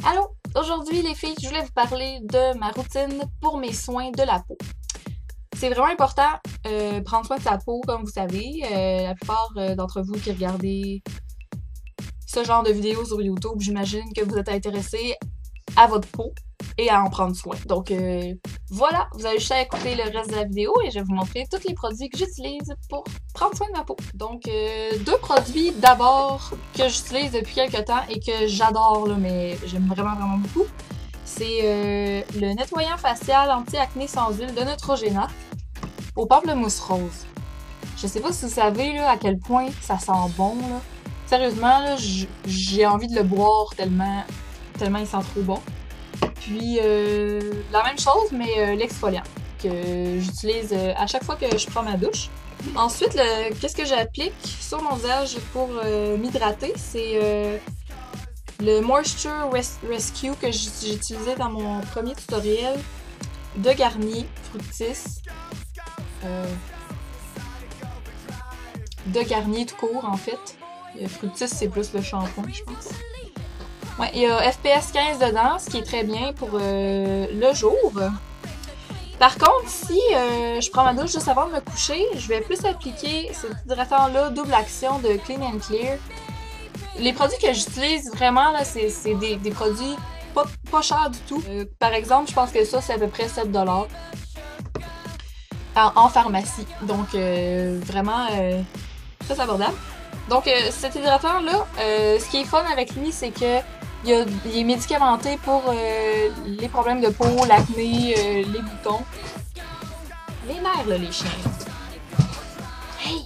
Allô! Aujourd'hui les filles, je voulais vous parler de ma routine pour mes soins de la peau. C'est vraiment important prendre soin de sa peau, comme vous savez. La plupart d'entre vous qui regardez ce genre de vidéos sur YouTube, j'imagine que vous êtes intéressés à votre peau et à en prendre soin. Donc voilà, vous avez juste à écouter le reste de la vidéo et je vais vous montrer tous les produits que j'utilise pour prendre soin de ma peau. Donc deux produits d'abord que j'utilise depuis quelques temps et que j'adore, mais j'aime vraiment beaucoup. C'est le nettoyant facial anti-acné sans huile de Neutrogena au pamplemousse rose. Je sais pas si vous savez là, à quel point ça sent bon. Là. Sérieusement, là, j'ai envie de le boire tellement il sent trop bon. Puis la même chose, mais l'exfoliant que j'utilise à chaque fois que je prends ma douche. Ensuite, qu'est-ce que j'applique sur mon visage pour m'hydrater? C'est le Moisture Rescue que j'utilisais dans mon premier tutoriel de Garnier Fructis. De Garnier tout court en fait. Fructis c'est plus le shampoing je pense. Ouais, il y a FPS 15 dedans, ce qui est très bien pour le jour. Par contre, si je prends ma douche juste avant de me coucher, je vais plus appliquer cet hydratant-là double action de Clean and Clear. Les produits que j'utilise vraiment, là, c'est des produits pas chers du tout. Par exemple, je pense que ça, c'est à peu près 7$ en pharmacie. Donc, vraiment très abordable. Donc, cet hydratant-là, ce qui est fun avec lui, c'est que il est médicamenté pour les problèmes de peau, l'acné, les boutons. Les nerfs, là, les chiens. Hey!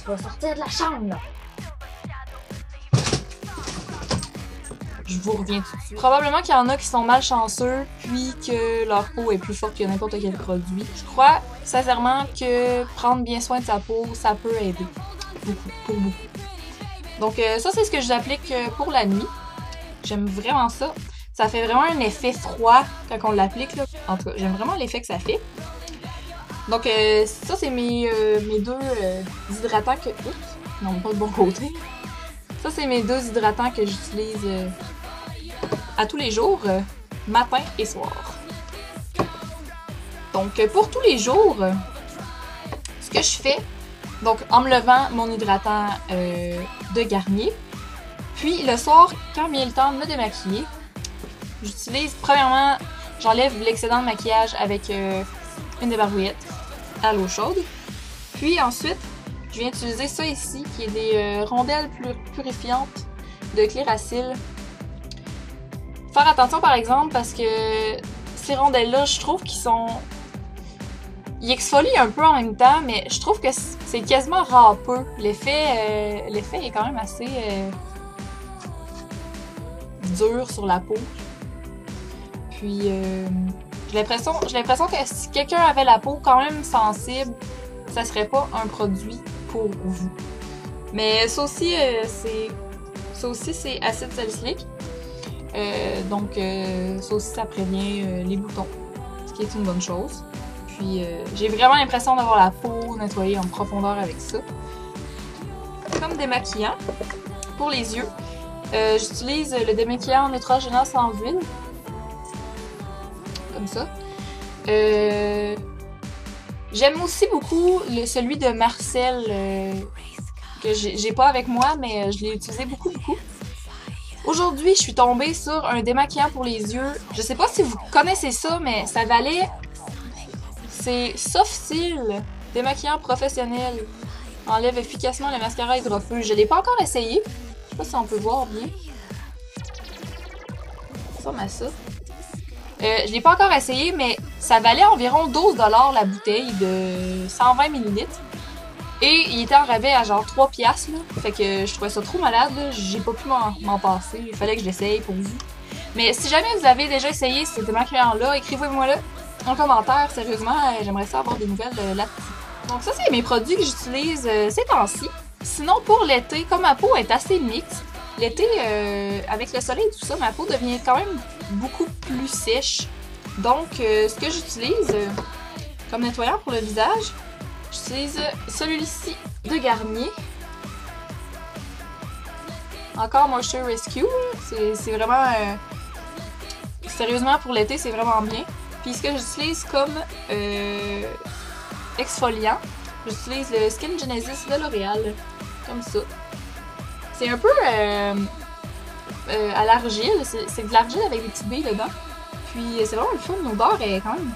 Tu vas sortir de la chambre, là! Je vous reviens tout de suite. Probablement qu'il y en a qui sont malchanceux, puis que leur peau est plus forte que n'importe quel produit. Je crois sincèrement que prendre bien soin de sa peau, ça peut aider. Pour beaucoup. Donc ça, c'est ce que j'applique pour la nuit. J'aime vraiment ça. Ça fait vraiment un effet froid quand on l'applique. En tout cas, j'aime vraiment l'effet que ça fait. Donc ça, c'est mes deux hydratants que... Oups! Non, pas de bon côté. Ça, c'est mes deux hydratants que j'utilise à tous les jours, matin et soir. Donc pour tous les jours, ce que je fais, donc en me levant, mon hydratant de Garnier. Puis le soir, quand vient le temps de me démaquiller, j'utilise premièrement, j'enlève l'excédent de maquillage avec une débarbouillette à l'eau chaude. Puis ensuite, je viens utiliser ça ici, qui est des rondelles purifiantes de Clearasil. Faire attention par exemple parce que ces rondelles-là, je trouve qu'ils sont... Ils exfolient un peu en même temps, mais je trouve que c'est quasiment râpeux. L'effet est quand même assez dur sur la peau. Puis j'ai l'impression que si quelqu'un avait la peau quand même sensible, ça serait pas un produit pour vous. Mais ça aussi c'est acide salicylique. Donc ça aussi ça prévient les boutons, ce qui est une bonne chose. Puis j'ai vraiment l'impression d'avoir la peau nettoyée en profondeur avec ça. Comme démaquillant pour les yeux, j'utilise le démaquillant Neutrogena sans huile. Comme ça. J'aime aussi beaucoup celui de Marcel que j'ai pas avec moi, mais je l'ai utilisé beaucoup. Aujourd'hui, je suis tombée sur un démaquillant pour les yeux. Je sais pas si vous connaissez ça, mais ça valait... C'est Soft-Seal, démaquillant professionnel. Enlève efficacement le mascara hydrophile. Je l'ai pas encore essayé. Je sais pas si on peut voir bien. Ça ressemble à ça. Je l'ai pas encore essayé, mais ça valait environ 12$ la bouteille de 120 ml. Et il était en rabais à genre 3$, là. Fait que je trouvais ça trop malade, j'ai pas pu m'en passer. Il fallait que je l'essaye pour vous. Mais si jamais vous avez déjà essayé ces démaquillants-là, écrivez-moi là en commentaire, sérieusement, j'aimerais ça avoir des nouvelles là-dessus. Donc ça, c'est mes produits que j'utilise ces temps-ci. Sinon, pour l'été, comme ma peau est assez mixte, l'été, avec le soleil et tout ça, ma peau devient quand même beaucoup plus sèche. Donc, ce que j'utilise comme nettoyant pour le visage, j'utilise celui-ci de Garnier. Encore Moisture Rescue. C'est vraiment... sérieusement, pour l'été, c'est vraiment bien. Puis ce que j'utilise comme exfoliant, j'utilise le Skin Genesis de L'Oréal. Comme ça. C'est un peu à l'argile. C'est de l'argile avec des petites billes dedans. Puis c'est vraiment le fun. L'odeur est quand même...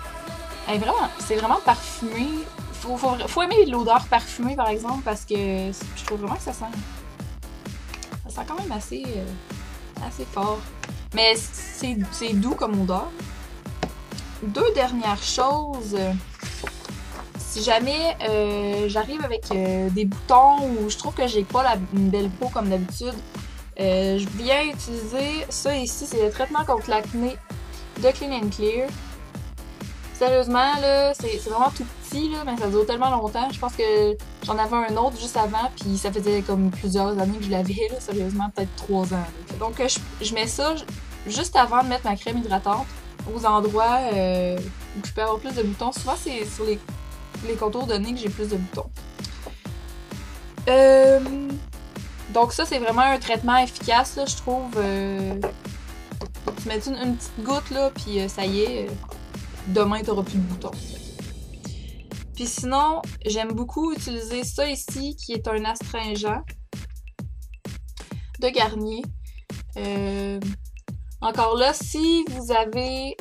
c'est vraiment parfumé. Faut aimer l'odeur parfumée, par exemple, parce que je trouve vraiment que ça sent quand même assez fort. Mais c'est doux comme odeur. Deux dernières choses. Si jamais j'arrive avec des boutons ou je trouve que j'ai pas une belle peau comme d'habitude, je viens utiliser ça ici. C'est le traitement contre l'acné de Clean and Clear. Sérieusement, là, c'est vraiment tout petit, là, mais ça dure tellement longtemps. Je pense que j'en avais un autre juste avant, puis ça faisait comme plusieurs années que je l'avais, là, sérieusement, peut-être 3 ans. Là. Donc, je mets ça juste avant de mettre ma crème hydratante aux endroits où je peux avoir plus de boutons. Souvent, c'est sur les contours de nez que j'ai plus de boutons. Donc ça, c'est vraiment un traitement efficace, là, je trouve. Tu mets une petite goutte, là, puis ça y est... demain, t'auras plus de boutons. Puis sinon, j'aime beaucoup utiliser ça ici, qui est un astringent de Garnier. Encore là, si vous avez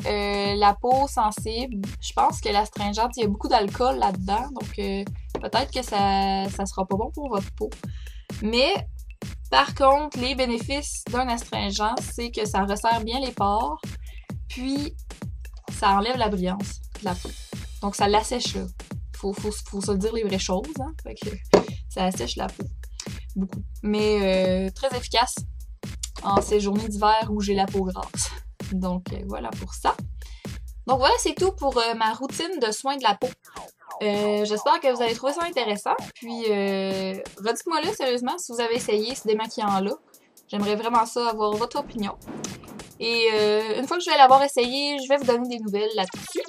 la peau sensible, je pense que l'astringente, il y a beaucoup d'alcool là-dedans, donc peut-être que ça sera pas bon pour votre peau. Mais, par contre, les bénéfices d'un astringent, c'est que ça resserre bien les pores, puis ça enlève la brillance de la peau. Donc, ça l'assèche, là. Faut se dire les vraies choses, hein. Fait que ça assèche la peau. Beaucoup. Mais très efficace en ces journées d'hiver où j'ai la peau grasse. Donc, voilà pour ça. Donc, voilà, c'est tout pour ma routine de soins de la peau. J'espère que vous avez trouvé ça intéressant. Puis, redites-moi là, sérieusement, si vous avez essayé ce démaquillant-là. J'aimerais vraiment ça, avoir votre opinion. Et une fois que je vais l'avoir essayé, je vais vous donner des nouvelles là-dessus.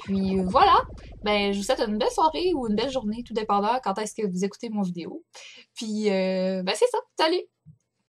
Puis voilà, ben je vous souhaite une belle soirée ou une belle journée, tout dépendant quand est-ce que vous écoutez mon vidéo. Puis ben c'est ça, salut!